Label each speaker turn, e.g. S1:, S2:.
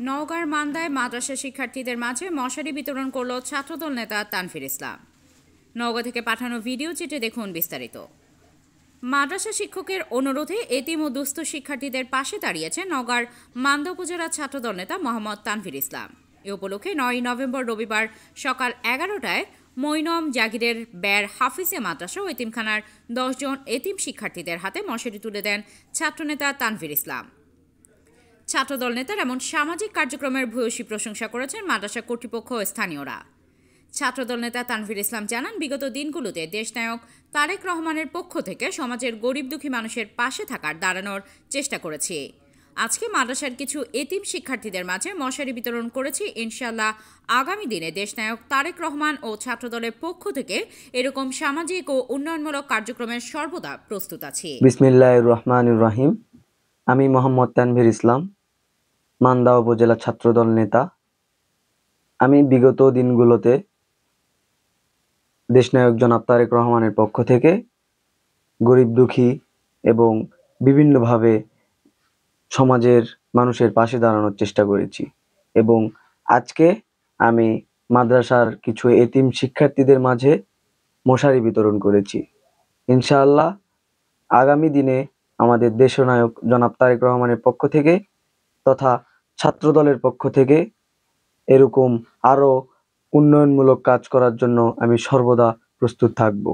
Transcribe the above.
S1: নওগাঁর মান্দায় মাদ্রাসা শিক্ষার্থীদের মাঝে মশারি বিতরণ করল ছাত্রদল নেতা তানভীর ইসলাম। নওগাঁ থেকে পাঠানো ভিডিও চিত্রে দেখুন বিস্তারিত। মাদ্রাসা শিক্ষকের অনুরোধে এতিম ও দুস্থ শিক্ষার্থীদের পাশে দাঁড়িয়েছে নওগাঁর মান্দা উপজেলার ছাত্রদল নেতা মোহাম্মদ তানভীর ইসলাম। এ উপলক্ষে ৯ নভেম্বর রবিবার সকাল ১১টায় মৈনম জাগিরের বের হাফিজিয়া মাদ্রাসা ও এতিমখানার ১০ জন এতিম শিক্ষার্থীদের হাতে মশারি তুলে দেন ছাত্রনেতা তানভীর ইসলাম। ছাত্রদল নেতার এমন সামাজিক কার্যক্রমের ভূয়সী প্রশংসা করেছেন মাদ্রাসা কর্তৃপক্ষ ও স্থানীয়রা। ছাত্রদল নেতা তানভীর ইসলাম জানান, বিগত দিনগুলোতে দেশনায়ক তারেক রহমানের পক্ষ থেকে সমাজের গরিব দুঃখী মানুষের পাশে থাকার দাঁড়ানোর চেষ্টা করেছি। আজকে মাদ্রাসার কিছু এতিম শিক্ষার্থীদের মাঝে মশারি বিতরণ করেছি। ইনশাআল্লাহ আগামী দিনে দেশনায়ক তারেক রহমান ও ছাত্রদলের পক্ষ থেকে এরকম সামাজিক ও উন্নয়নমূলক কার্যক্রমের সর্বদা প্রস্তুত আছি।
S2: বিসমিল্লাহির রহমানির রহিম। আমি মোহাম্মদ তানভীর ইসলাম, মান্দা উপজেলা ছাত্রদল নেতা। আমি বিগত দিনগুলোতে দেশনায়ক জনাব তারেক রহমানের পক্ষ থেকে গরিব দুঃখী এবং বিভিন্নভাবে সমাজের মানুষের পাশে দাঁড়ানোর চেষ্টা করেছি এবং আজকে আমি মাদ্রাসার কিছু এতিম শিক্ষার্থীদের মাঝে মশারি বিতরণ করেছি। ইনশাআল্লাহ আগামী দিনে আমাদের দেশনায়ক জনাব তারেক রহমানের পক্ষ থেকে তথা ছাত্রদলের পক্ষ থেকে এরকম আরো উন্নয়নমূলক কাজ করার জন্য আমি সর্বদা প্রস্তুত থাকব।